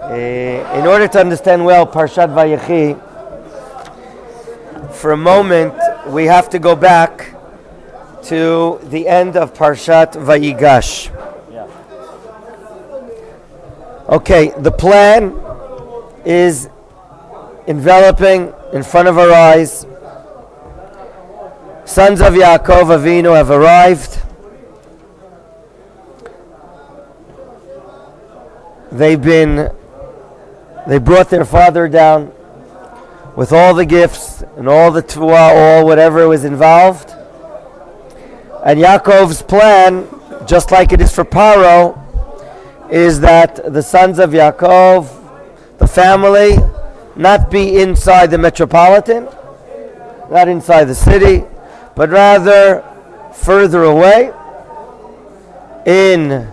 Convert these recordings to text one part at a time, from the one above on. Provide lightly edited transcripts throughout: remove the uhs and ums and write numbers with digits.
In order to understand well Parshat Vayechi, for a moment we have to go back to the end of Parshat Vayigash. Okay, the plan is enveloping in front of our eyes. Sons of Yaakov Avinu have arrived. They brought their father down with all the gifts and all the tuah, all whatever was involved. And Yaakov's plan, just like it is for Paro, is that the sons of Yaakov, the family, not be inside the metropolitan, not inside the city, but rather further away in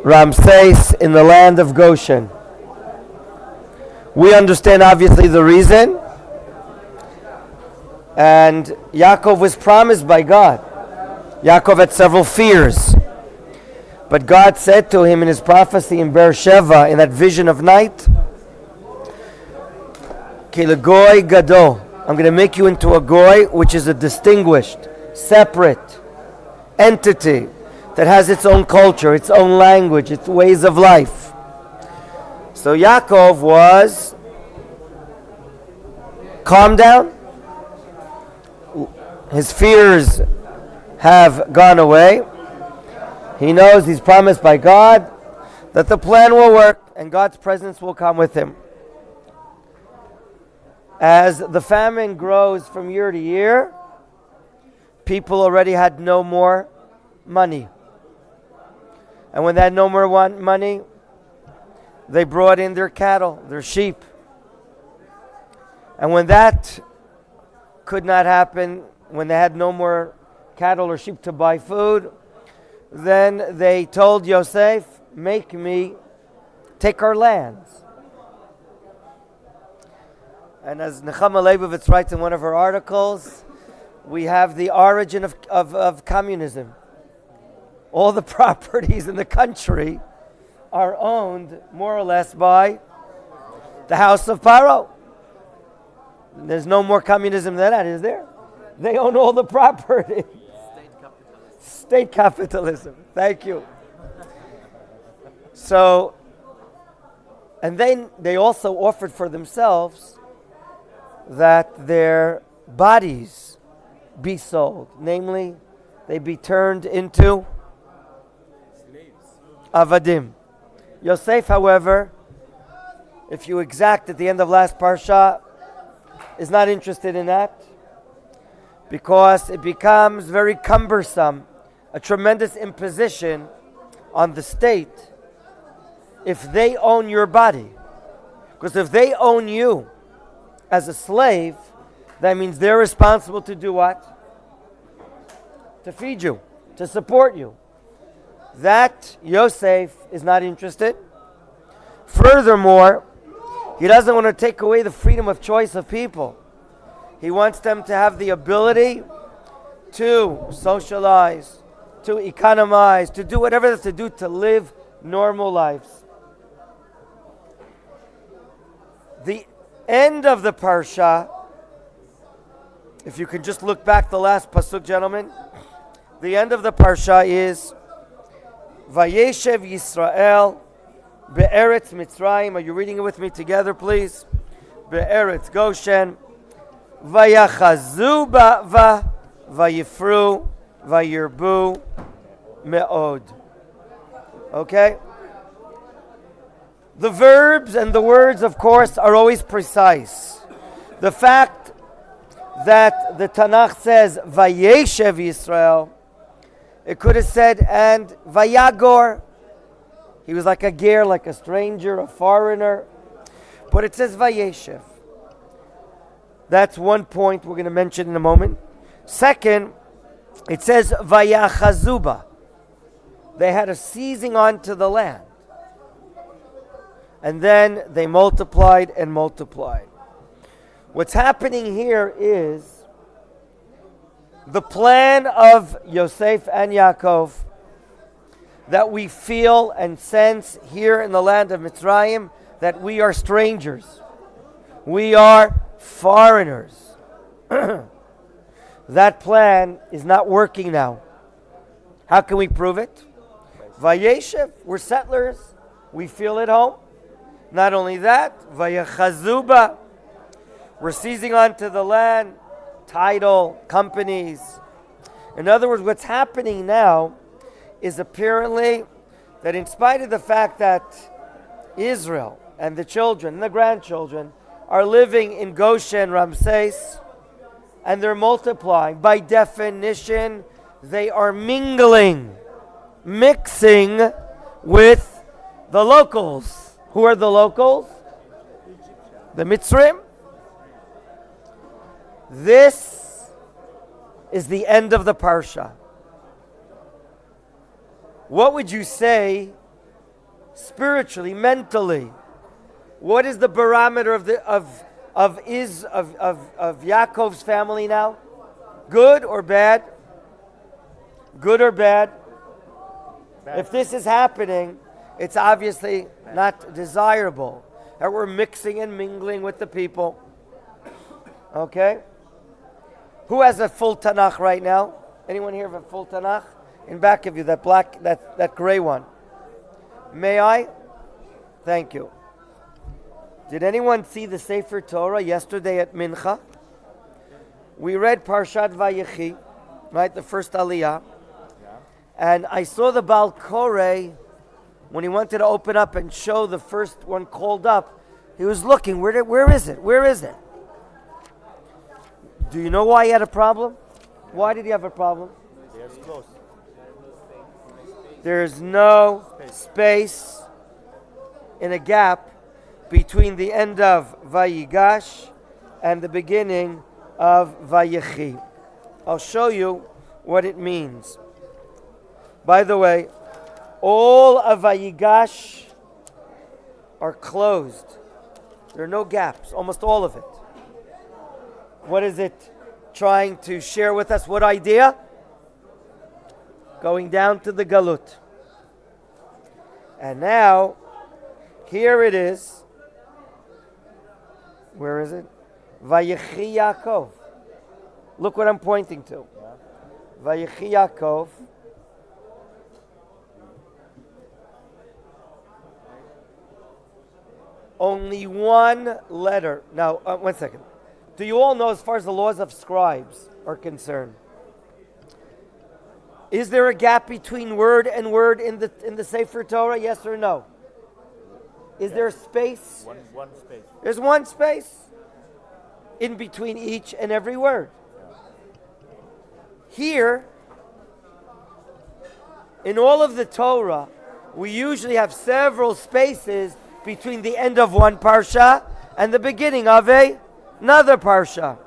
Ramses, in the land of Goshen. We understand obviously the reason. And Yaakov was promised by God. Yaakov had several fears. But God said to him in his prophecy in Beersheba, in that vision of night, Kilagoy Gado, I'm going to make you into a goy, which is a distinguished, separate entity that has its own culture, its own language, its ways of life. So Yaakov was calmed down. His fears have gone away. He knows he's promised by God that the plan will work and God's presence will come with him. As the famine grows from year to year, people already had no more money. And when they had no more money, they brought in their cattle, their sheep. And when that could not happen, when they had no more cattle or sheep to buy food, then they told Yosef, take our lands. And as Nechama Leibovitz writes in one of her articles, we have the origin of communism. All the properties in the country are owned more or less by the house of Paro. There's no more communism than that, is there? They own all the property. State capitalism. Thank you. So, and then they also offered for themselves that their bodies be sold. Namely, they be turned into avadim. Yosef, however, if you exact at the end of last parsha, is not interested in that because it becomes very cumbersome, a tremendous imposition on the state if they own your body. Because if they own you as a slave, that means they're responsible to do what? To feed you, to support you. That Yosef is not interested. Furthermore, he doesn't want to take away the freedom of choice of people. He wants them to have the ability to socialize, to economize, to do whatever there's to do to live normal lives. The end of the parsha, if you can just look back the last pasuk, gentlemen, the end of the parsha is Vayechi Yisrael be'eretz Mitzrayim. Are you reading it with me together, please? Be'eretz Goshen. Vayachazu ba'va vayifru vayirbu me'od. Okay? The verbs and the words, of course, are always precise. The fact that the Tanakh says Vayechi Yisrael, it could have said, and Vayagor. He was like a ger, like a stranger, a foreigner. But it says Vayechi. That's one point we're going to mention in a moment. Second, it says Vayachazuba. They had a seizing onto the land. And then they multiplied and multiplied. What's happening here is the plan of Yosef and Yaakov that we feel and sense here in the land of Mitzrayim that we are strangers. We are foreigners. That plan is not working now. How can we prove it? Vayechi, we're settlers. We feel at home. Not only that, Vayechazuba, we're seizing onto the land, title, companies. In other words, what's happening now is apparently that in spite of the fact that Israel and the children and the grandchildren are living in Goshen, Ramses, and they're multiplying, by definition, they are mixing with the locals. Who are the locals? The Mitzrim. This is the end of the Parsha. What would you say spiritually, mentally? What is the barometer of Yaakov's family now? Good or bad? Good or bad? If this is happening, it's obviously not desirable that we're mixing and mingling with the people. Okay? Who has a full Tanakh right now? Anyone here have a full Tanakh? In back of you, that black, that gray one. May I? Thank you. Did anyone see the Sefer Torah yesterday at Mincha? We read Parshat Vayechi, right, the first Aliyah. And I saw the Baal Koreh, when he wanted to open up and show the first one called up, he was looking, where is it? Where is it? Do you know why he had a problem? Why did he have a problem? It's close. There's no space in a gap between the end of Vayigash and the beginning of Vayechi. I'll show you what it means. By the way, all of Vayigash are closed. There are no gaps, almost all of it. What is it trying to share with us? What idea? Going down to the Galut. And now, here it is. Where is it? Vayechi Yaakov. Look what I'm pointing to. Vayechi Yaakov. Only one letter. Now, 1 second. Do you all know, as far as the laws of scribes are concerned, is there a gap between word and word in the Sefer Torah? Yes or no? Is there space? One space. There's one space in between each and every word. Here, in all of the Torah, we usually have several spaces between the end of one parsha and the beginning of another parsha.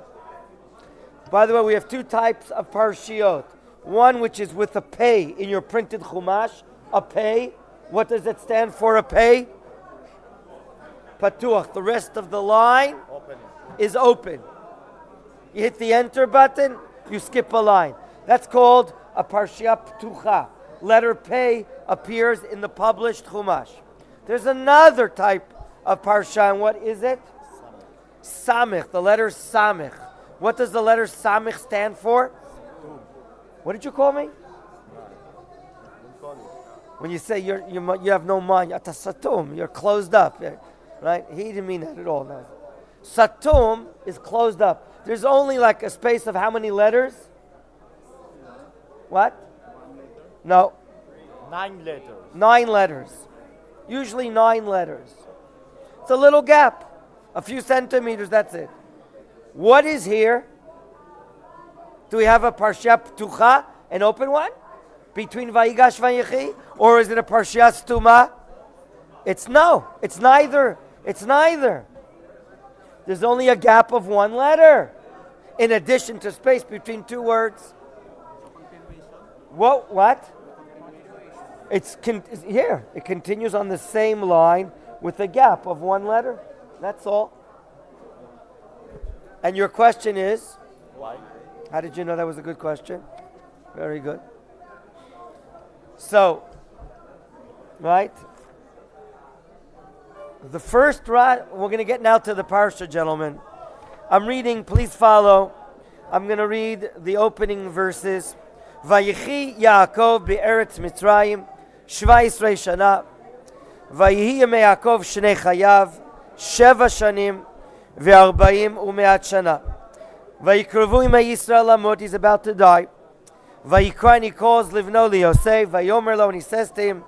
By the way, we have two types of parshiot. One which is with a pei in your printed chumash. A pei. What does it stand for, a pei? Patuach. The rest of the line is open. You hit the enter button, you skip a line. That's called a parsha ptucha. Letter pei appears in the published chumash. There's another type of parsha, and what is it? Samich. The letter samich. What does the letter samich stand for? What did you call me? When you say you have no mind, satum, you're closed up, right? He didn't mean that at all. No. Satum is closed up. There's only like a space of how many letters? What? No. 9 letters. 9 letters. Usually 9 letters. It's a little gap. A few centimeters, that's it. What is here? Do we have a parsha ptucha, an open one, between Vayigash Vayechi, or is it a parsha stuma? It's neither. It's neither. There's only a gap of 1 letter, in addition to space between 2 words. What? It's here. It continues on the same line with a gap of 1 letter. That's all. And your question is? Why? How did you know that was a good question? Very good. So, Right? The first we're going to get now to the Parsha, gentlemen. I'm reading, please follow. I'm going to read the opening verses. Vayechi Yaakov be'eretz Mitzrayim, 17 shana. Vayehi yemei Yaakov shnei chayav, 7 shanim, ve'arba'im u'me'at shana. Vayikrevu imei Yisrael lamot, he's about to die. Vayikra, and he calls livno li Yosef, vayomer lo, and he says to him,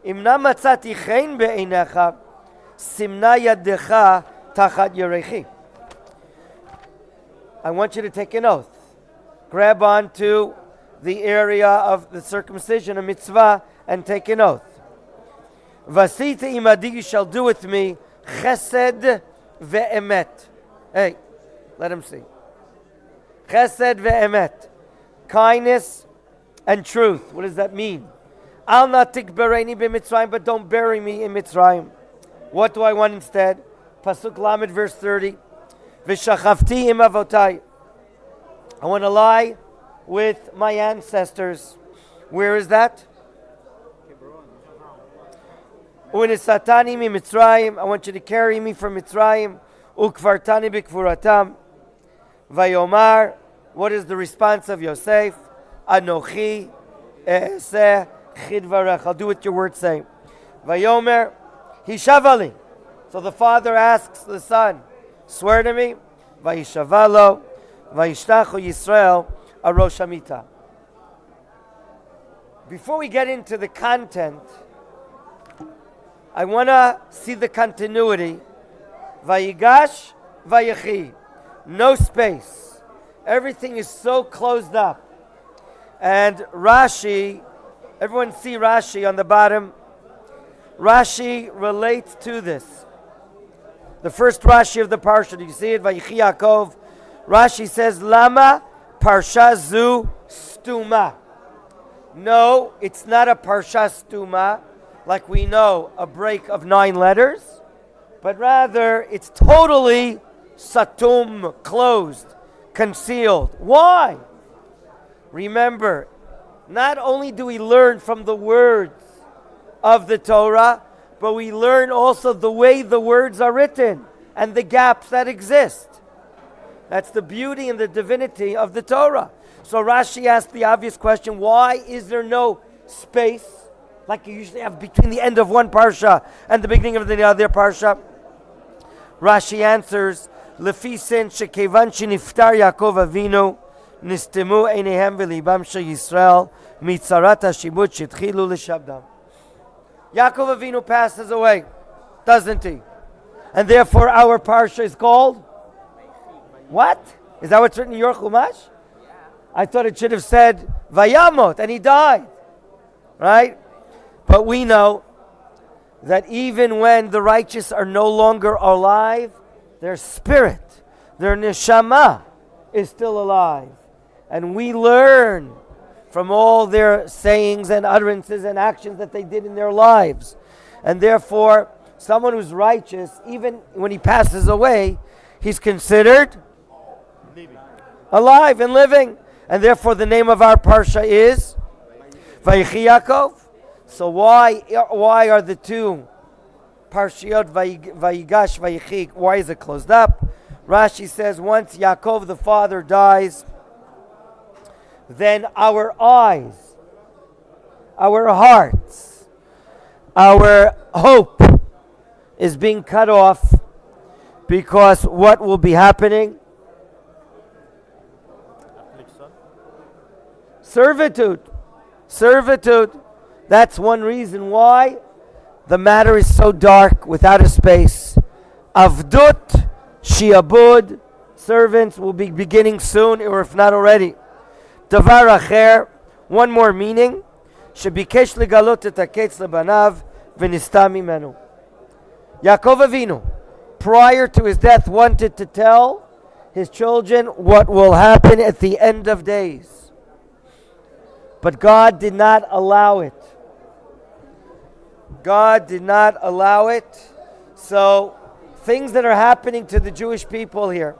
Imna matzati chen be'einecha, simna yadecha tachat yerechi. I want you to take an oath. Grab onto the area of the circumcision, a mitzvah, and take an oath. Vasita imadi, you shall do with me chesed ve'emet. Hey, let him see. Chesed ve'emet. Kindness and truth. What does that mean? Al na tikbereni b'Mitzrayim, but don't bury me in Mitzrayim. What do I want instead? Pasuk Lamed, verse 30. V'shachavti im avotai. I want to lie with my ancestors. Where is that? Unisatani mi Mitzrayim. I want you to carry me from Mitzrayim. Ukvartani b'kvuratam. Vayomar. What is the response of Yosef? Anochi e'eseh chidvarech. I'll do what your words say. Vayomer hishavali. So the father asks the son, swear to me. Vayishavalo. Vayishtachu Yisrael arosh hamita. Before we get into the content, I want to see the continuity. Vayigash, vayechi. No space. Everything is so closed up. And Rashi, everyone see Rashi on the bottom. Rashi relates to this. The first Rashi of the Parsha, do you see it? Vayechi Yaakov. Rashi says, Lama Parsha Zu Stuma. No, it's not a Parsha Stuma, like we know, a break of 9 letters, but rather it's totally Satum, closed, concealed. Why? Remember, not only do we learn from the words of the Torah, but we learn also the way the words are written and the gaps that exist. That's the beauty and the divinity of the Torah. So Rashi asked the obvious question, why is there no space like you usually have between the end of one parsha and the beginning of the other parsha? Rashi answers, Lefi sin shekevan sheniftar Yaakov Avinu nistemu einehem v'libam shel Yisrael mitzarat hashibut shetchilu l'shabdam. Yaakov Avinu passes away, doesn't he? And therefore our parsha is called? What? Is that what's written in your Chumash? Yeah. I thought it should have said Vayamot, and he died. Right? But we know that even when the righteous are no longer alive, their spirit, their neshama, is still alive. And we learn from all their sayings and utterances and actions that they did in their lives. And therefore, someone who's righteous, even when he passes away, he's considered alive and living. And therefore the name of our parsha is Vayechi Yaakov. So why are the two parshiot Vayigash, Vayechi, why is it closed up? Rashi says once Yaakov the father dies, then our eyes, our hearts, our hope is being cut off, because what will be happening? Servitude. That's one reason why the matter is so dark, without a space. Avdut, shiabud, servants will be beginning soon, or if not already. Davar acher, one more meaning. Shebikesh legalot et haketz lebanav v'nistam mimenu. Yaakov Avinu, prior to his death, wanted to tell his children what will happen at the end of days. But God did not allow it. God did not allow it. So, things that are happening to the Jewish people here.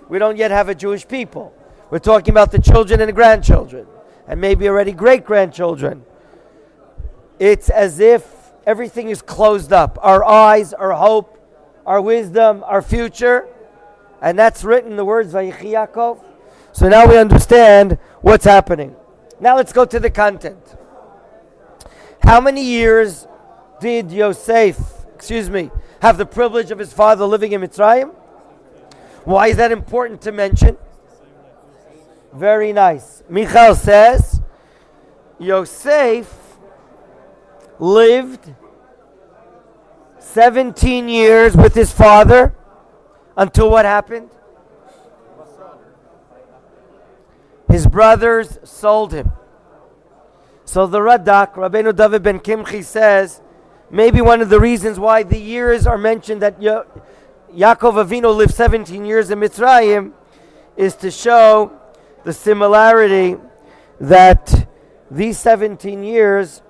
We don't yet have a Jewish people. We're talking about the children and the grandchildren, and maybe already great-grandchildren. it's as if everything is closed up. Our eyes, our hope, our wisdom, our future. And that's written in the words Vayechi Yaakov. So now we understand what's happening. Now let's go to the content. How many years did Yosef, have the privilege of his father living in Mitzrayim? Why is that important to mention? Very nice. Michal says, Yosef lived 17 years with his father until what happened? His brothers sold him. So the Radak, Rabbeinu David ben Kimchi, says maybe one of the reasons why the years are mentioned that Yaakov Avinu lived 17 years in Mitzrayim is to show the similarity that these 17 years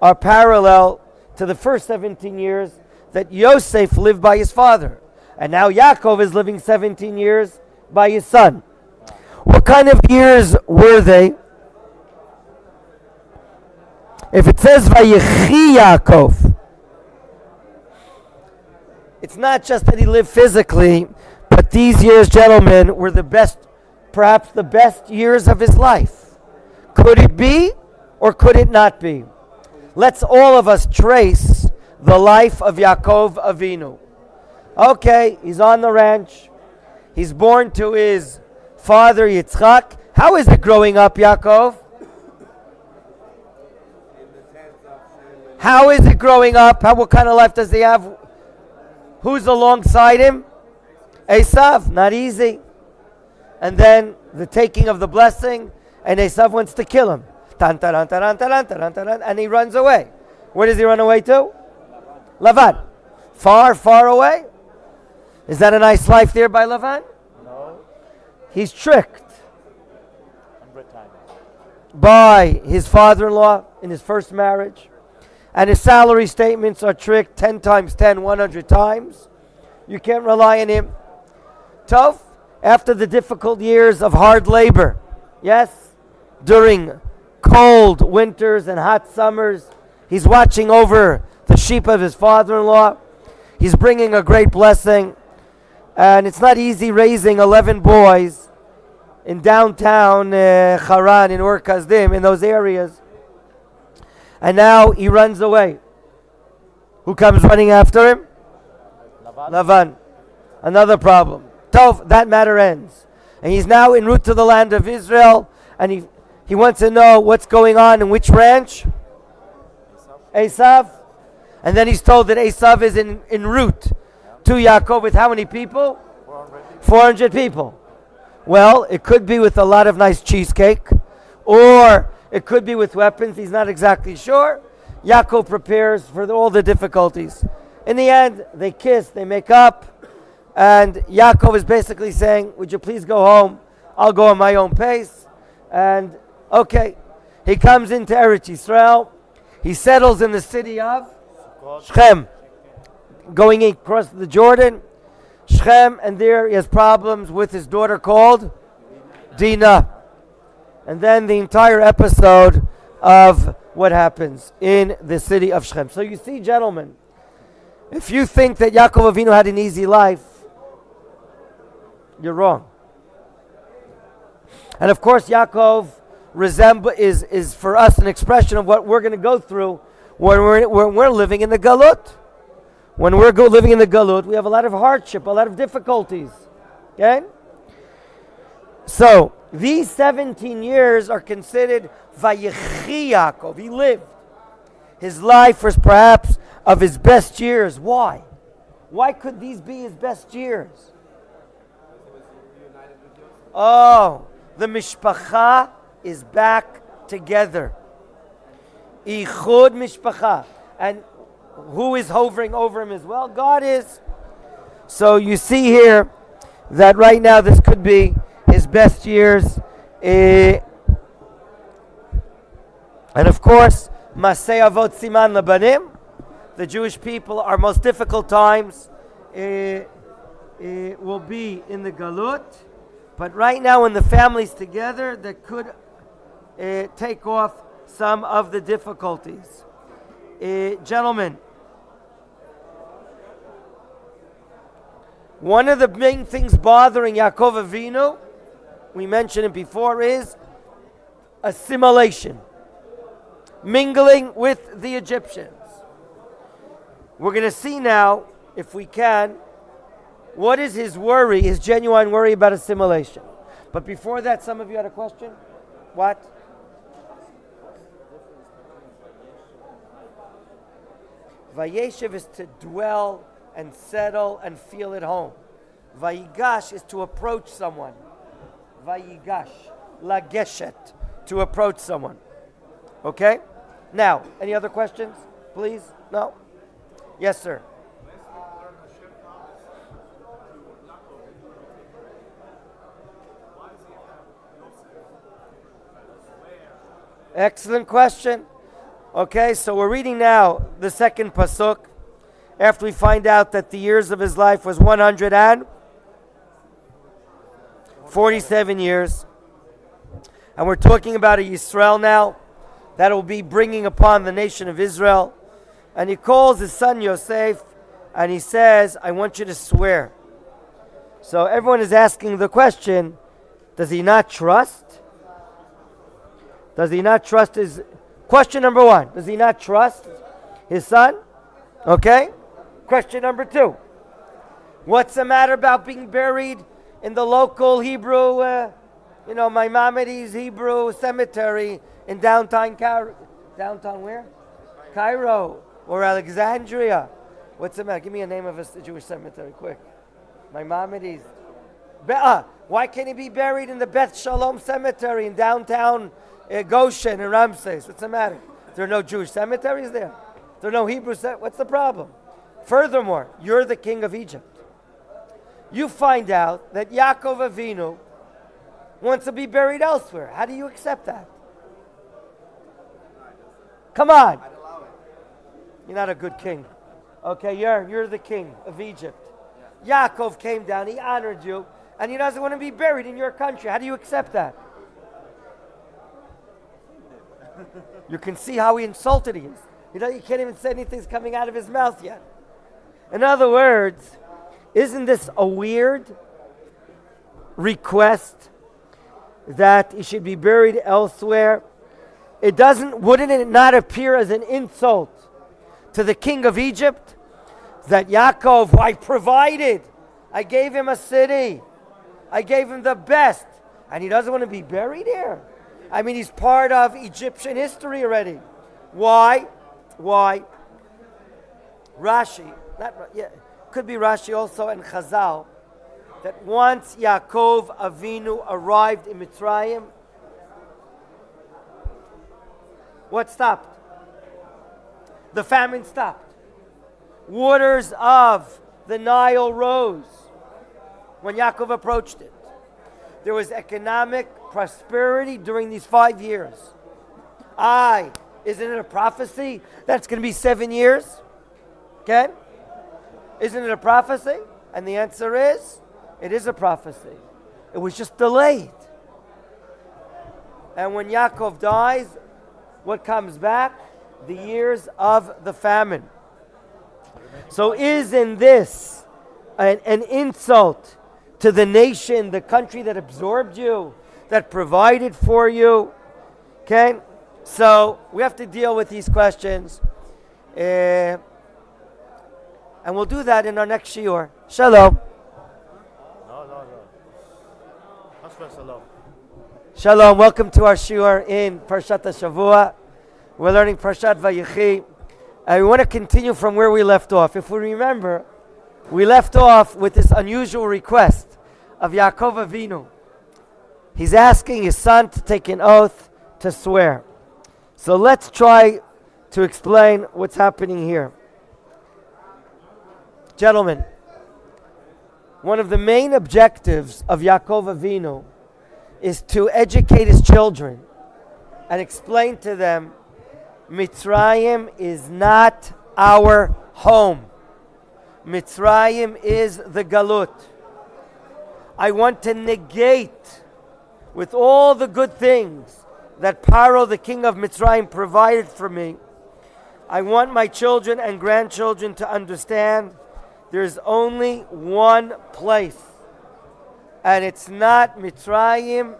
are parallel to the first 17 years that Yosef lived by his father. And now Yaakov is living 17 years by his son. What kind of years were they? If it says Vayechi Yaakov, it's not just that he lived physically, but these years, gentlemen, were the best, perhaps the best years of his life. Could it be or could it not be? Let's all of us trace the life of Yaakov Avinu. Okay, he's on the ranch. He's born to his father Yitzchak. How is it growing up, Yaakov? How is it growing up? What kind of life does he have? Who's alongside him? Esav, not easy. And then the taking of the blessing, and Esav wants to kill him. And he runs away. Where does he run away to? Lavan. Far, far away. Is that a nice life there by Lavan? No. He's tricked 100 times. by his father-in-law in his first marriage. And his salary statements are tricked 10 times 10, 100 times. You can't rely on him. Tov, after the difficult years of hard labor, yes, during cold winters and hot summers, he's watching over the sheep of his father-in-law. He's bringing a great blessing. And it's not easy raising 11 boys in downtown Haran, in Ur Kasdim, in those areas. And now he runs away. Who comes running after him? Lavan. Another problem. Tov, that matter ends. And he's now en route to the land of Israel, and he wants to know what's going on in which ranch? Esav. And then he's told that Esav is en route to Yaakov with how many people? 400 people. Well, it could be with a lot of nice cheesecake, or it could be with weapons. He's not exactly sure. Yaakov prepares for all the difficulties. In the end, they kiss, they make up, and Yaakov is basically saying, would you please go home? I'll go at my own pace. And okay, he comes into Eretz Yisrael. He settles in the city of Shechem, going across the Jordan. Shechem, and there he has problems with his daughter called Dinah. And then the entire episode of what happens in the city of Shechem. So you see, gentlemen, if you think that Yaakov Avinu had an easy life, you're wrong. And of course, Yaakov is for us an expression of what we're going to go through when we're living in the Galut. When we're living in the Galut, we have a lot of hardship, a lot of difficulties. Okay? So, these 17 years are considered Vayechi Yaakov. He lived. His life was perhaps of his best years. Why? Why could these be his best years? Oh, the mishpacha is back together. Ichud mishpacha. And who is hovering over him as well? God is. So you see here that right now this could be his best years. And of course, Masei Avot Siman Labanim, the Jewish people, our most difficult times will be in the Galut. But right now, when the family's together, that could take off some of the difficulties. Gentlemen, one of the main things bothering Yaakov Avinu, we mentioned it before, is assimilation, mingling with the Egyptians. We're going to see now, if we can, what is his worry, his genuine worry about assimilation. But before that, some of you had a question? What? Vayeshiv is to dwell and settle and feel at home. Vayigash is to approach someone. Vayigash, lageshet, to approach someone. Okay? Now, any other questions, please? No? Yes, sir. Excellent question. Okay, so we're reading now the second pasuk after we find out that the years of his life was 147 years. And we're talking about a Yisrael now that will be bringing upon the nation of Israel. And he calls his son Yosef and he says, I want you to swear. So everyone is asking the question, does he not trust? Does he not trust his... Question number one, does he not trust his son? Okay. Question number two, what's the matter about being buried in the local Hebrew, Maimonides Hebrew cemetery in downtown Cairo? Downtown where? Cairo or Alexandria. What's the matter? Give me a name of a Jewish cemetery, quick. Maimonides. Why can't he be buried in the Beth Shalom cemetery in downtown Goshen and Ramses? What's the matter? There are no Jewish cemeteries there. There are no Hebrew cemeteries. What's the problem? Furthermore, you're the king of Egypt. You find out that Yaakov Avinu wants to be buried elsewhere. How do you accept that? Come on. You're not a good king. Okay, you're the king of Egypt. Yaakov came down, he honored you, and he doesn't want to be buried in your country. How do you accept that? You can see how he insulted he is. He can't even say anything's coming out of his mouth yet. In other words, isn't this a weird request that he should be buried elsewhere? Wouldn't it not appear as an insult to the king of Egypt that Yaakov, I provided, I gave him a city, I gave him the best, and he doesn't want to be buried here? I mean, he's part of Egyptian history already. Why? Rashi, could be Rashi also and Chazal, that once Yaakov Avinu arrived in Mitzrayim, what stopped? The famine stopped. Waters of the Nile rose when Yaakov approached it. There was economic prosperity during these 5 years. Isn't it a prophecy that's going to be 7 years? Okay? Isn't it a prophecy? And the answer is, it is a prophecy. It was just delayed. And when Yaakov dies, what comes back? The years of the famine. So isn't this an insult to the nation, the country that absorbed you, that provided for you? Okay? So we have to deal with these questions. And we'll do that in our next shiur. Shalom. No. Shalom. Shalom. Welcome to our shiur in Parshat Shavua. We're learning Parshat Vayechi. And we want to continue from where we left off. If we remember, we left off with this unusual request of Yaakov Avinu. He's asking his son to take an oath to swear. So let's try to explain what's happening here. Gentlemen, one of the main objectives of Yaakov Avinu is to educate his children and explain to them, Mitzrayim is not our home. Mitzrayim is the Galut. I want to negate with all the good things that Paro, the king of Mitzrayim, provided for me. I want my children and grandchildren to understand there's only one place. And it's not Mitzrayim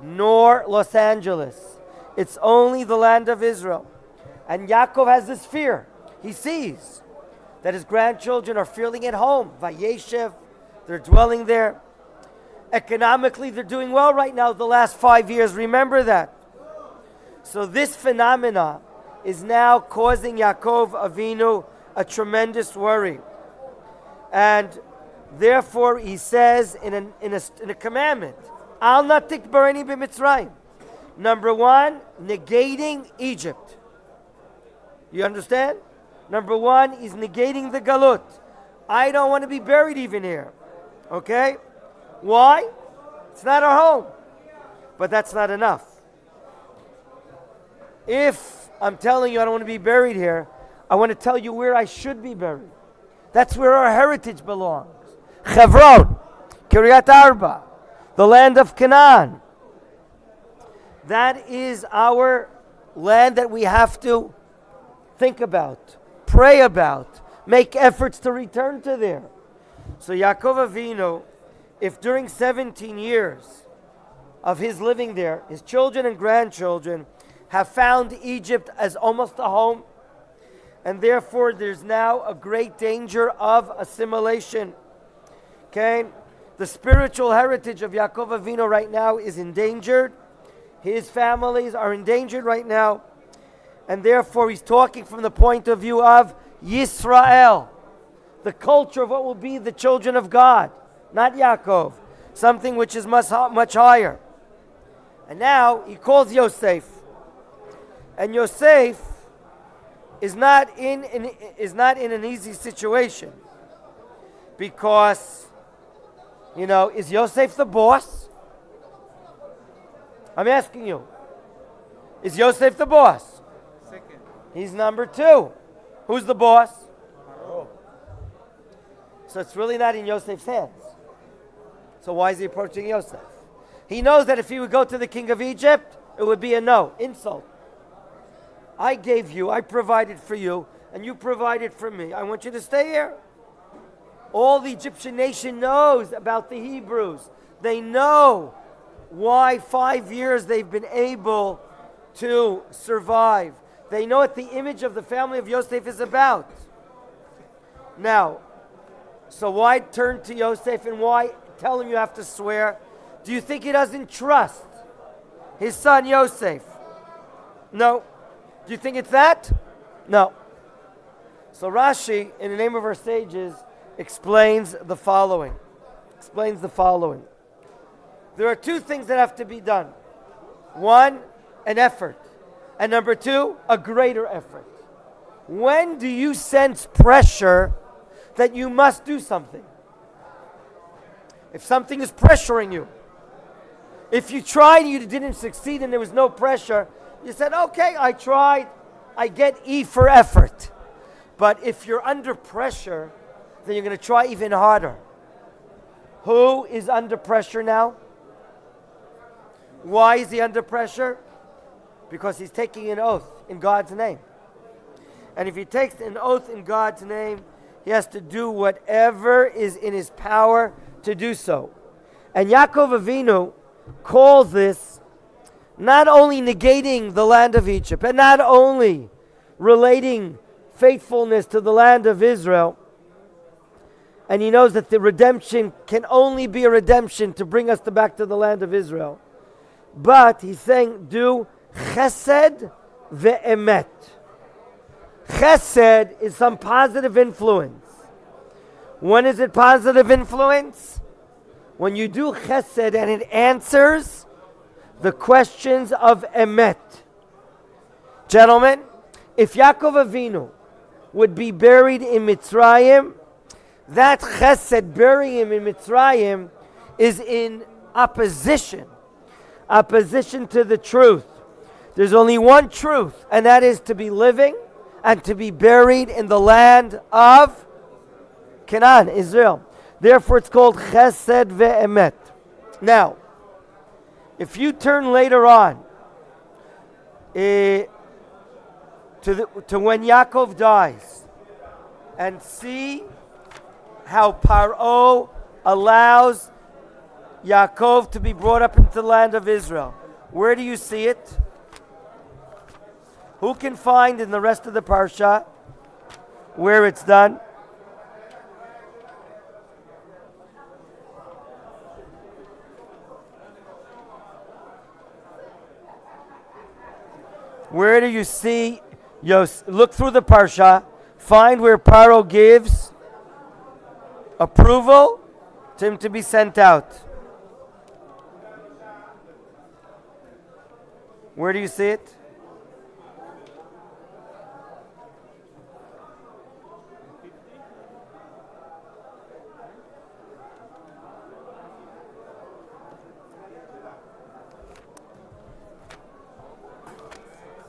nor Los Angeles. It's only the land of Israel. And Yaakov has this fear. He sees that his grandchildren are feeling at home. Vayechi, they're dwelling there. Economically, they're doing well right now the last 5 years. Remember that. So this phenomena is now causing Yaakov Avinu a tremendous worry. And therefore, he says in a commandment, Al natik bareni b'Mitzrayim. Number one, negating Egypt. You understand? Number one, he's negating the galut. I don't want to be buried even here. Okay? Why? It's not our home. But that's not enough. If I'm telling you I don't want to be buried here, I want to tell you where I should be buried. That's where our heritage belongs. Hebron, Kiryat Arba, the land of Canaan. That is our land that we have to think about, pray about, make efforts to return to there. So Yaakov Avinu, if during 17 years of his living there, his children and grandchildren have found Egypt as almost a home, and therefore there's now a great danger of assimilation. Okay? The spiritual heritage of Yaakov Avinu right now is endangered. His families are endangered right now. And therefore he's talking from the point of view of Yisrael, the culture of what will be the children of God, not Yaakov, something which is much higher. And now he calls Yosef. And Yosef is not in an easy situation, because, is Yosef the boss? I'm asking you. Is Yosef the boss? Second. He's number two. Who's the boss? Oh. So it's really not in Yosef's hands. So why is he approaching Yosef? He knows that if he would go to the king of Egypt, it would be a no, insult. I gave you, I provided for you, and you provided for me. I want you to stay here. All the Egyptian nation knows about the Hebrews. They know why 5 years they've been able to survive. They know what the image of the family of Yosef is about. Now, so why turn to Yosef and why tell him you have to swear? Do you think he doesn't trust his son Yosef? No. Do you think it's that? No. So Rashi, in the name of our sages, explains the following. There are two things that have to be done. One, an effort. And number two, a greater effort. When do you sense pressure that you must do something? If something is pressuring you. If you tried and you didn't succeed and there was no pressure, you said, okay, I tried. I get E for effort. But if you're under pressure, then you're going to try even harder. Who is under pressure now? Why is he under pressure? Because he's taking an oath in God's name. And if he takes an oath in God's name, he has to do whatever is in his power to do so. And Yaakov Avinu calls this not only negating the land of Egypt, and not only relating faithfulness to the land of Israel, and he knows that the redemption can only be a redemption to bring us back to the land of Israel. But he's saying, do chesed ve'emet. Chesed is some positive influence. When is it positive influence? When you do chesed and it answers the questions of emet. Gentlemen, if Yaakov Avinu would be buried in Mitzrayim, that chesed burying him in Mitzrayim is in opposition to the truth. There's only one truth, and that is to be living and to be buried in the land of Canaan, Israel. Therefore, it's called chesed ve'emet. Now, if you turn later on to when Yaakov dies, and see how Paro allows Yaakov to be brought up into the land of Israel. Where do you see it? Who can find in the rest of the Parsha where it's done? Where do you see? Look through the Parsha, find where Paro gives approval to him to be sent out. Where do you see it?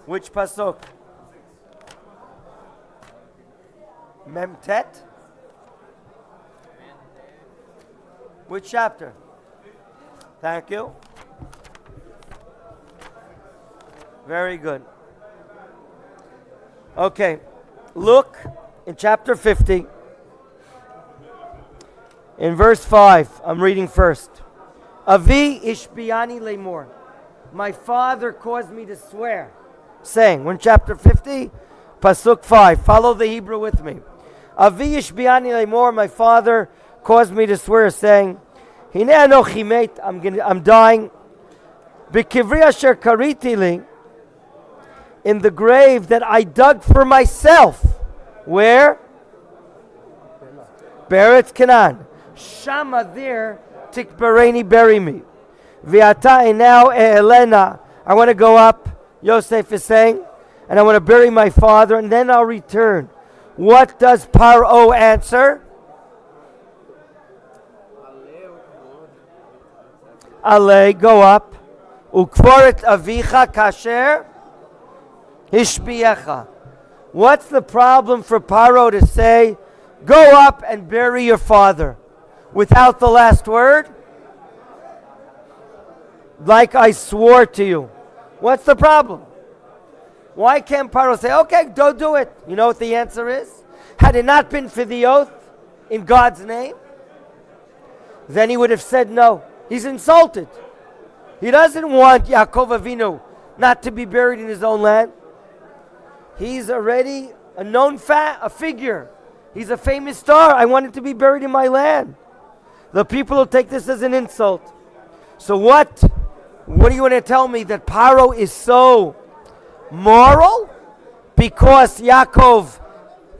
Which pasuk? Memtet? Which chapter? Thank you. Very good. Okay. Look in chapter 50. In verse 5, I'm reading first. Avi ishbiani lemor. My father caused me to swear, saying, we're in chapter 50, pasuk 5. Follow the Hebrew with me. Avi ishbiani lemor. My father caused me to swear, saying, Hine anochi met. I'm dying. B'kivri asher kariti li. In the grave that I dug for myself. Where? Beretz Canaan. Shama there, tikbareni, bury me. V'ata now Elena. I want to go up, Yosef is saying, and I want to bury my father, and then I'll return. What does Paro answer? Ale, go up. Ukvoret avicha kasher hishbiecha. What's the problem for Paro to say, go up and bury your father, without the last word? Like I swore to you. What's the problem? Why can't Paro say, okay, go do it? You know what the answer is? Had it not been for the oath in God's name, then he would have said no. He's insulted. He doesn't want Yaakov Avinu not to be buried in his own land. He's already a known a figure. He's a famous star. I want him to be buried in my land. The people will take this as an insult. So what do you want to tell me? That Paro is so moral? Because Yaakov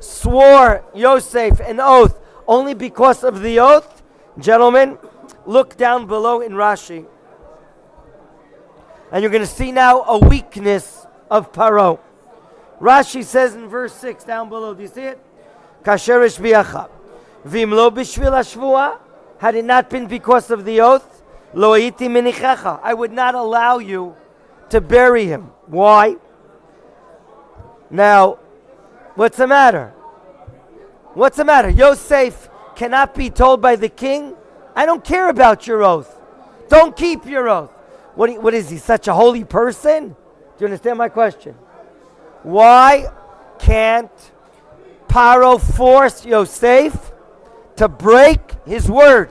swore Yosef an oath only because of the oath? Gentlemen, look down below in Rashi. And you're going to see now a weakness of Paro. Rashi says in verse 6 down below, do you see it? Kasher ishbiacha. Vim lo bishvil hashvua. Had it not been because of the oath, lo iti minichecha. I would not allow you to bury him. Why? Now, what's the matter? What's the matter? Yosef cannot be told by the king, I don't care about your oath. Don't keep your oath. What is he, such a holy person? Do you understand my question? Why can't Paro force Yosef to break his word?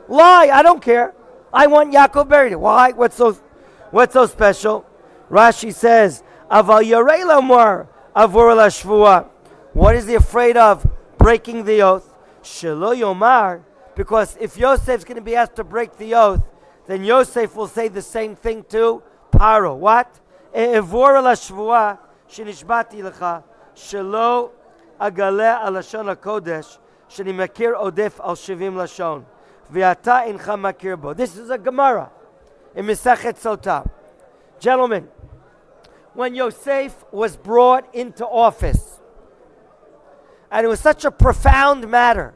Lie, I don't care. I want Yaakov buried. Why? What's so special? Rashi says, Aval yarei lamor avor lashvua. What is he afraid of? Breaking the oath. Shelo yomar. Because if Yosef's going to be asked to break the oath, then Yosef will say the same thing to Paro. What? Avor lashvua shenishbati lecha shelo agale alashon hakodesh sheni makir odef al shivim lashon v'ata incha makir bo. This is a Gemara in Mesechet Sotah. Gentlemen, when Yosef was brought into office, and it was such a profound matter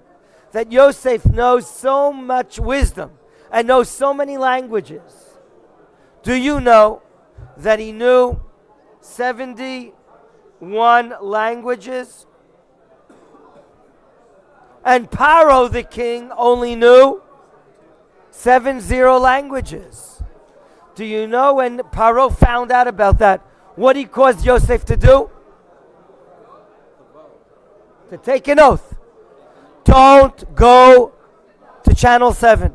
that Yosef knows so much wisdom and knows so many languages. Do you know that he knew 71 languages? And Paro the king only knew 70 languages. Do you know when Paro found out about that, what he caused Yosef to do? to take an oath. Don't go to Channel 7,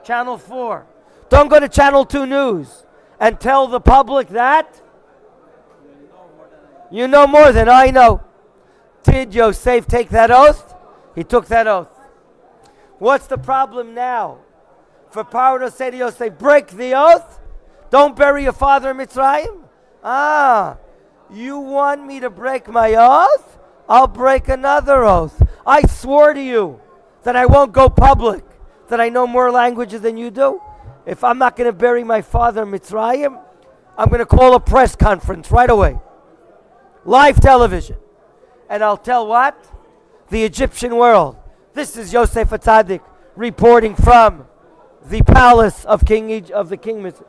Channel 4. Don't go to Channel 2 News and tell the public that you know more than I know. Did Yosef take that oath? He took that oath. What's the problem now? For Paro to say to Yosef, break the oath? Don't bury your father in Mitzrayim? You want me to break my oath? I'll break another oath. I swore to you that I won't go public, that I know more languages than you do. If I'm not going to bury my father in Mitzrayim, I'm going to call a press conference right away. Live television. And I'll tell what? The Egyptian world. This is Yosef Atzadik reporting from the palace of the king Mitzrayim.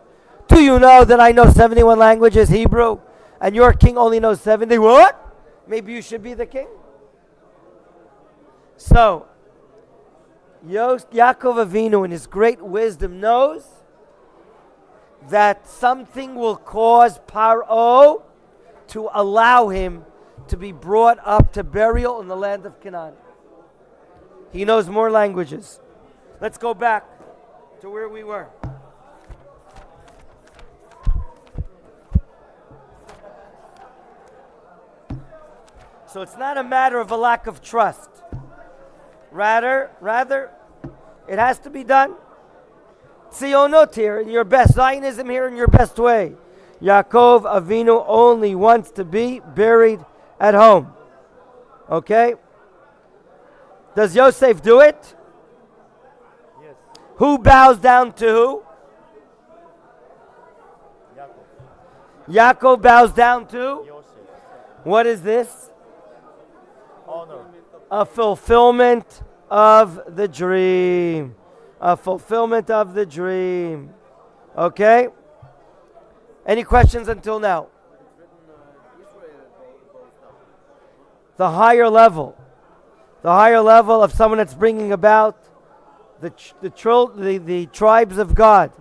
Do you know that I know 71 languages, Hebrew, and your king only knows 70? What? Maybe you should be the king. So, Yaakov Avinu in his great wisdom knows that something will cause Paro to allow him to be brought up to burial in the land of Canaan. He knows more languages. Let's go back to where we were. So it's not a matter of a lack of trust. Rather, it has to be done. Tzionot here in your best, Zionism here in your best way. Yaakov Avinu only wants to be buried at home. Okay? Does Yosef do it? Yes. Who bows down to who? Yaakov bows down to? Yosef. What is this? Honor. A fulfillment of the dream. A fulfillment of the dream. Okay? Any questions until now? The higher level. The higher level of someone that's bringing about the tribes of God.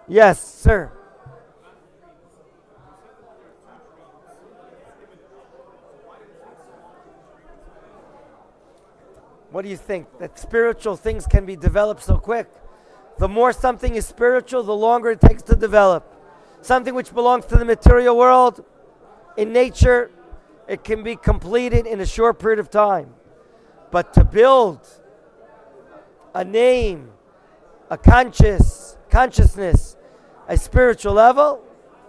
Yes, sir. What do you think? That spiritual things can be developed so quick? The more something is spiritual, the longer it takes to develop. Something which belongs to the material world, in nature, it can be completed in a short period of time. But to build a name, a consciousness, a spiritual level,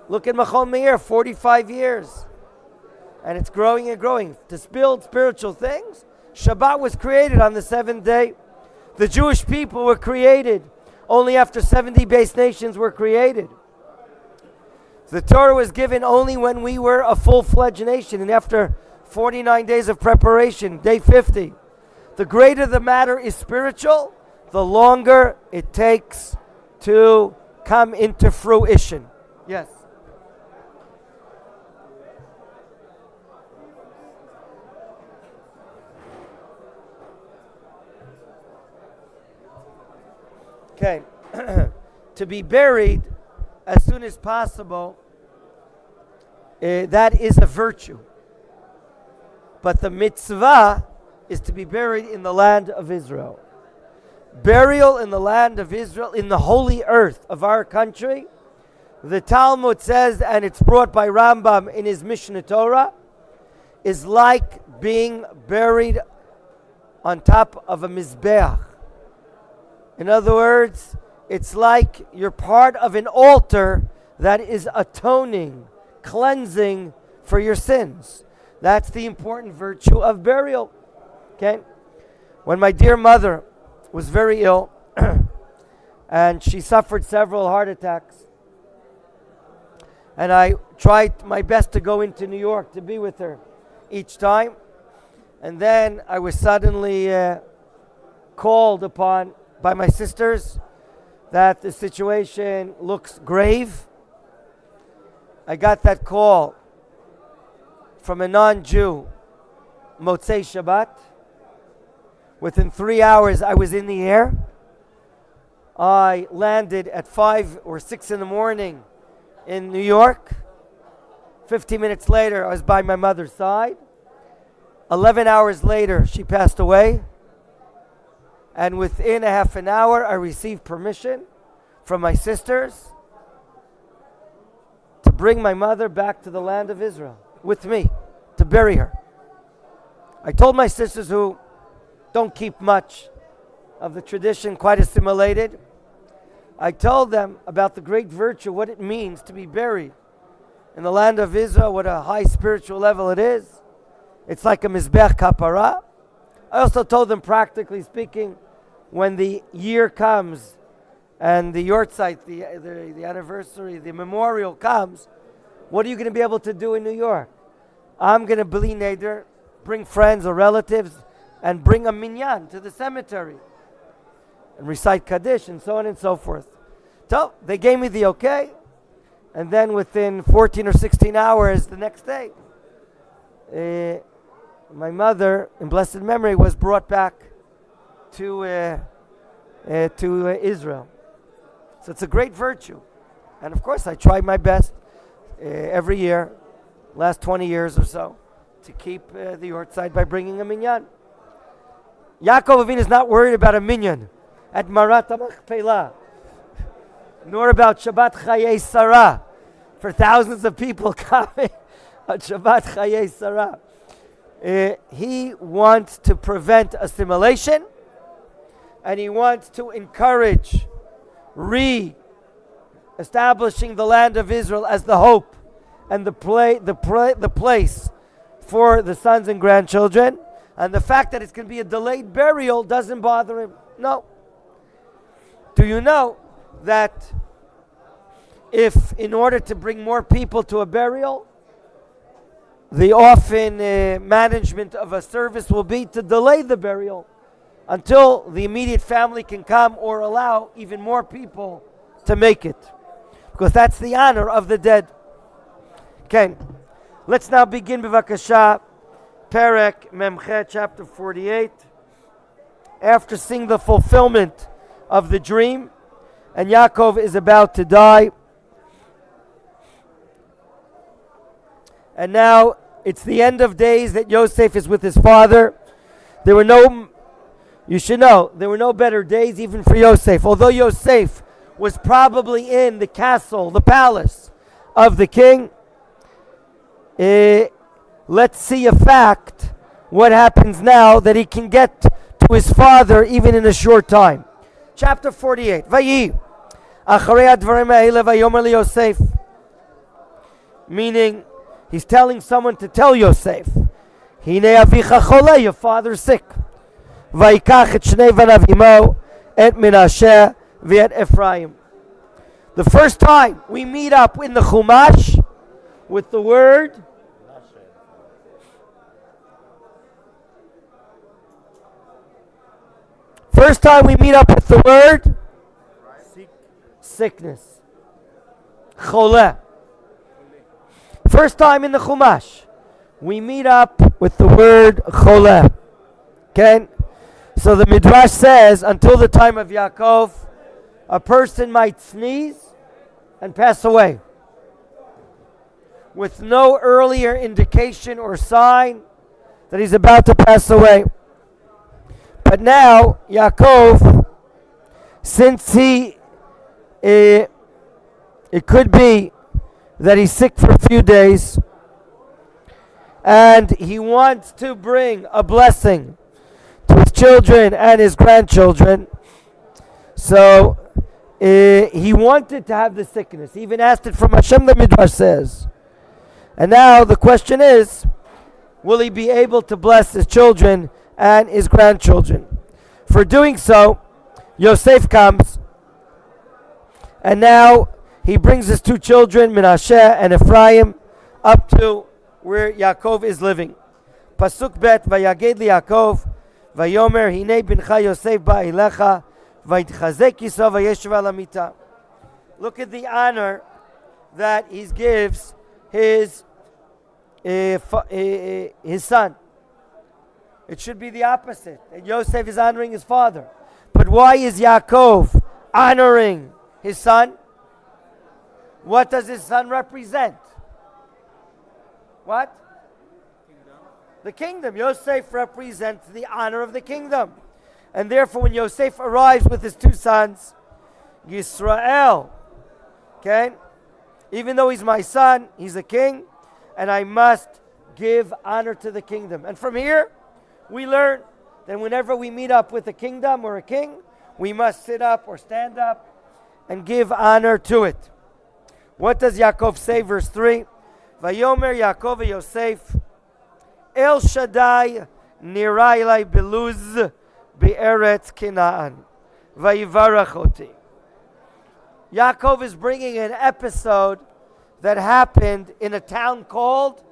look at Machon Meir, 45 years. And it's growing and growing. To build spiritual things, Shabbat was created on the seventh day. The Jewish people were created only after 70 base nations were created. The Torah was given only when we were a full-fledged nation, and after 49 days of preparation, day 50. The greater the matter is spiritual, the longer it takes to come into fruition. Yes. Okay. To be buried as soon as possible, that is a virtue. But the mitzvah is to be buried in the land of Israel. Burial in the land of Israel, in the holy earth of our country. The Talmud says, and it's brought by Rambam in his Mishnah Torah, is like being buried on top of a mizbeach. In other words, it's like you're part of an altar that is atoning, cleansing for your sins. That's the important virtue of burial. Okay? When my dear mother was very ill, and she suffered several heart attacks, and I tried my best to go into New York to be with her each time, and then I was suddenly called upon by my sisters that the situation looks grave. I got that call from a non-Jew, Motzei Shabbat. Within 3 hours, I was in the air. I landed at 5 or 6 in the morning in New York. 15 minutes later, I was by my mother's side. 11 hours later, she passed away. And within a half an hour, I received permission from my sisters to bring my mother back to the land of Israel with me, to bury her. I told my sisters, who don't keep much of the tradition, quite assimilated, I told them about the great virtue, what it means to be buried in the land of Israel, what a high spiritual level it is. It's like a mizbech kapara. I also told them, practically speaking, when the year comes and the yortzeit, the anniversary, the memorial comes, what are you going to be able to do in New York? I'm going to bli neder, bring friends or relatives, and bring a minyan to the cemetery and recite Kaddish and so on and so forth. So they gave me the okay, and then within 14 or 16 hours the next day, my mother, in blessed memory, was brought back to Israel. So it's a great virtue. And of course, I tried my best every year, last 20 years or so, to keep the yortzeit by bringing a minyan. Yaakov Avinu is not worried about a minyan at Marat HaMachpelah, nor about Shabbat Chayei Sarah, for thousands of people coming on Shabbat Chayei Sarah. He wants to prevent assimilation, and he wants to encourage re-establishing the land of Israel as the hope and the place for the sons and grandchildren. And the fact that it's going to be a delayed burial doesn't bother him. No. Do you know that if, in order to bring more people to a burial, the often management of a service will be to delay the burial until the immediate family can come, or allow even more people to make it, because that's the honor of the dead. Okay, let's now begin b'vakasha, Perek Memchet, chapter 48. After seeing the fulfillment of the dream, and Yaakov is about to die, and now it's the end of days that Yosef is with his father. You should know, there were no better days even for Yosef. Although Yosef was probably in the castle, the palace of the king, let's see a fact, what happens now that he can get to his father even in a short time. Chapter 48. Vayechi, acharei advarim ha'ele vayomer liYosef. Meaning, he's telling someone to tell Yosef, Hinei avicha choleh, your father's sick. Vayikach et shnei banav imo, et Menashe v'et Ephraim. The first time we meet up in the Chumash with the word first time we meet up with the word sickness. Choleh. First time in the Chumash we meet up with the word choleh. Okay? So the Midrash says, until the time of Yaakov, a person might sneeze and pass away, with no earlier indication or sign that he's about to pass away. But now, Yaakov, since it could be that he's sick for a few days, and he wants to bring a blessing to his children and his grandchildren, so he wanted to have the sickness. He even asked it from Hashem, the Midrash says. And now the question is, will he be able to bless his children and his grandchildren? For doing so, Yosef comes, and now he brings his two children, Menashe and Ephraim, up to where Yaakov is living. Pasuk bet, Vayaged li Yaakov, Vayomer Hinei bincha Yosef ba elecha, Vayitchazek Yisrael vayeshev al hamita. Look at the honor that he gives his son. It should be the opposite. And Yosef is honoring his father. But why is Yaakov honoring his son? What does his son represent? What? The kingdom. Yosef represents the honor of the kingdom. And therefore, when Yosef arrives with his two sons, Yisrael, okay, even though he's my son, he's a king, and I must give honor to the kingdom. And from here, we learn that whenever we meet up with a kingdom or a king, we must sit up or stand up and give honor to it. What does Yaakov say? Verse 3. Vayomer Yaakov Yosef El Shaddai nira ilai beluz be'eretz Canaan vayivarach oti. Yaakov is bringing an episode that happened in a town called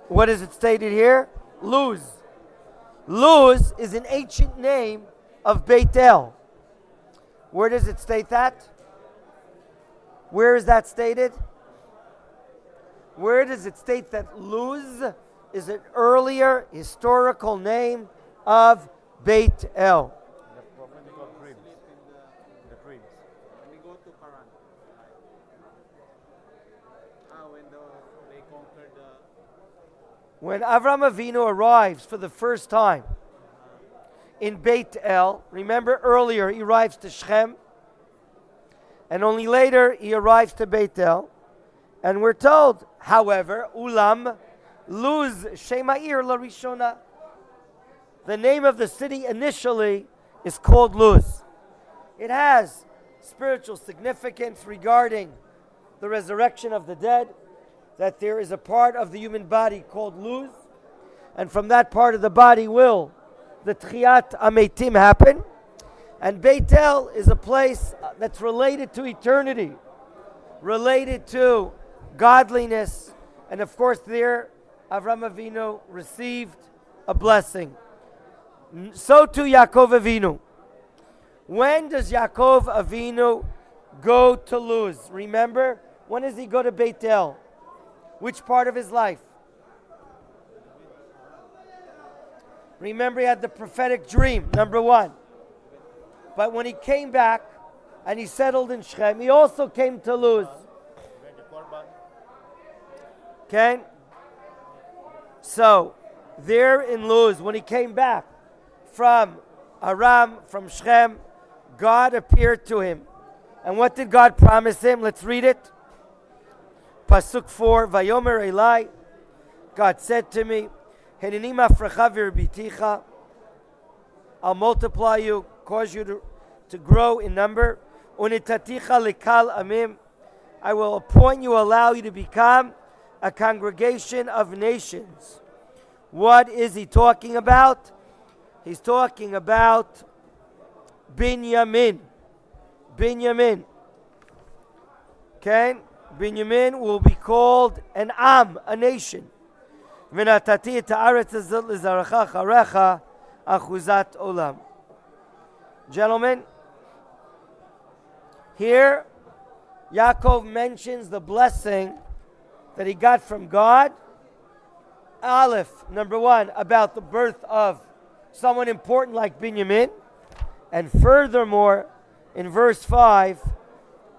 what is it stated here? Luz. Luz is an ancient name of Beit El. Where does it state that? Where is that stated? Where does it state that Luz is an earlier historical name of Beit El? The prophetical dreams. The dreams. When we go to Paran, when they conquered the... When Avram Avinu arrives for the first time in Beit El, remember earlier he arrives to Shechem, and only later he arrives to Beit El. And we're told, however, Ulam, Luz, Shemair Larishona. The name of the city initially is called Luz. It has spiritual significance regarding the resurrection of the dead, that there is a part of the human body called Luz, and from that part of the body will the Tchiyat Ametim happen. And Beit El is a place that's related to eternity, related to godliness, and of course there Avram Avinu received a blessing. So too Yaakov Avinu. When does Yaakov Avinu go to Luz? Remember, when does he go to Beit El? Which part of his life? Remember, he had the prophetic dream, number one. But when he came back and he settled in Shechem, he also came to Luz. Okay? So, there in Luz, when he came back from Aram, from Shechem, God appeared to him. And what did God promise him? Let's read it. Pasuk 4, Vayomer Elai, God said to me, Henini mafrecha v'rbiticha, I'll multiply you, cause you to grow in number. Unitaticha likal amim, I will appoint you, allow you to become a congregation of nations. What is he talking about? He's talking about Binyamin. Binyamin. Okay? Binyamin will be called an Am, a nation. V'natati et haaretz hazot lizaracha charecha achuzat olam. Gentlemen, here Yaakov mentions the blessing that he got from God. Aleph, number one, about the birth of someone important like Binyamin. And furthermore, in verse 5,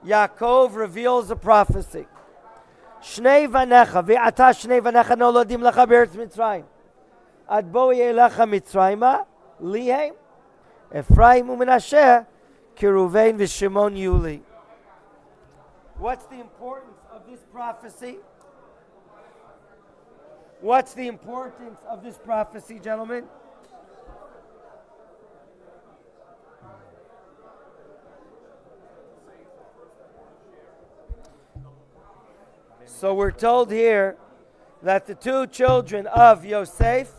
Yaakov reveals a prophecy. Shnei vanecha, ve'ata shnei vanecha noladim lecha be'eretz Mitzrayim. Ad bo yelecha Mitzrayima, lihem, Ephraim u'Menashe, Kiruvein v'Shimon Yuli. What's the importance of this prophecy? What's the importance of this prophecy, gentlemen? So we're told here that the two children of Yosef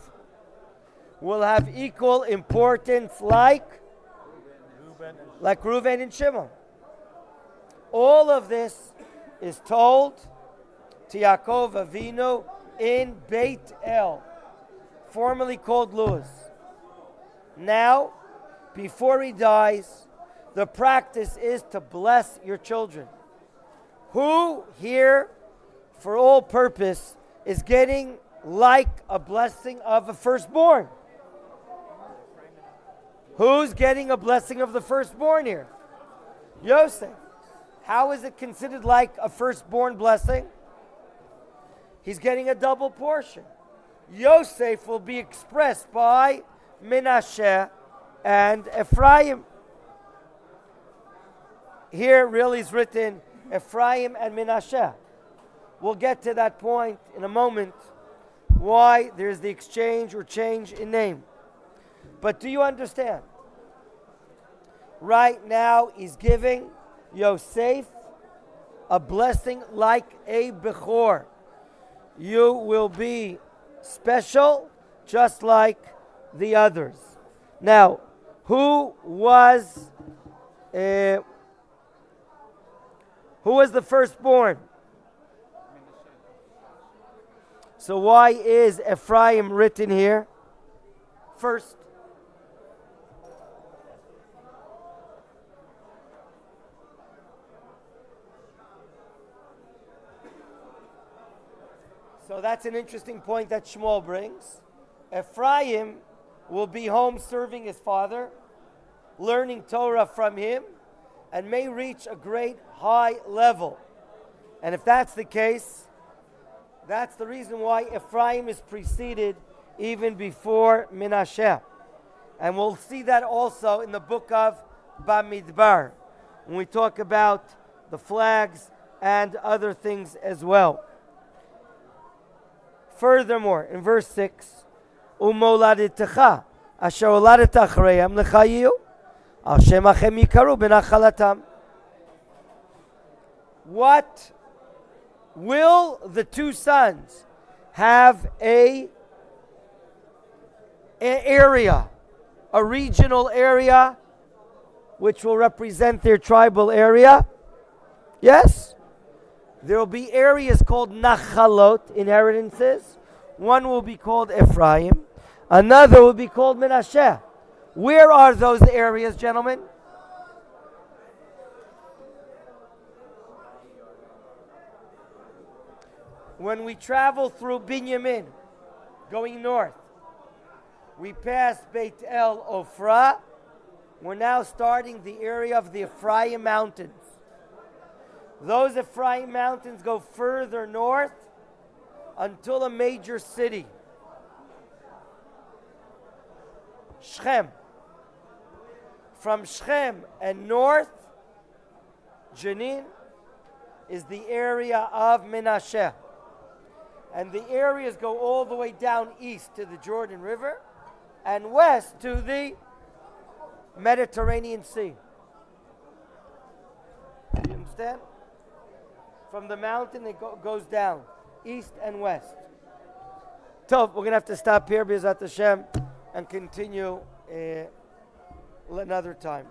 will have equal importance like Reuven and Shimon. All of this is told to Yaakov Avinu in Beit El, formerly called Luz. Now, before he dies, the practice is to bless your children. Who here, for all purpose, is getting like a blessing of a firstborn? Who's getting a blessing of the firstborn here? Yosef. How is it considered like a firstborn blessing? He's getting a double portion. Yosef will be expressed by Menashe and Ephraim. Here really is written Ephraim and Menashe. We'll get to that point in a moment, why there's the exchange or change in name. But do you understand? Right now he's giving Yosef a blessing like a Bechor. You will be special just like the others. Now, who was the firstborn? So why is Ephraim written here first? So that's an interesting point that Shmuel brings. Ephraim will be home serving his father, learning Torah from him, and may reach a great high level. And if that's the case, that's the reason why Ephraim is preceded even before Menashe. And we'll see that also in the book of Bamidbar, when we talk about the flags and other things as well. Furthermore, in verse 6, Umoladitecha, asher oladet achreyam lechayiu, al shem achem yikaru benachalatam. What will the two sons have a area, a regional area, which will represent their tribal area? Yes? There will be areas called Nachalot, inheritances. One will be called Ephraim. Another will be called Menashe. Where are those areas, gentlemen? When we travel through Binyamin, going north, we pass Beit El Ofra. We're now starting the area of the Ephraim Mountains. Those Ephraim mountains go further north until a major city, Shechem. From Shechem and north, Jenin, is the area of Menashe. And the areas go all the way down east to the Jordan River and west to the Mediterranean Sea. You understand? From the mountain, it goes down, east and west. So, we're going to have to stop here, B'ezrat Hashem, and continue another time.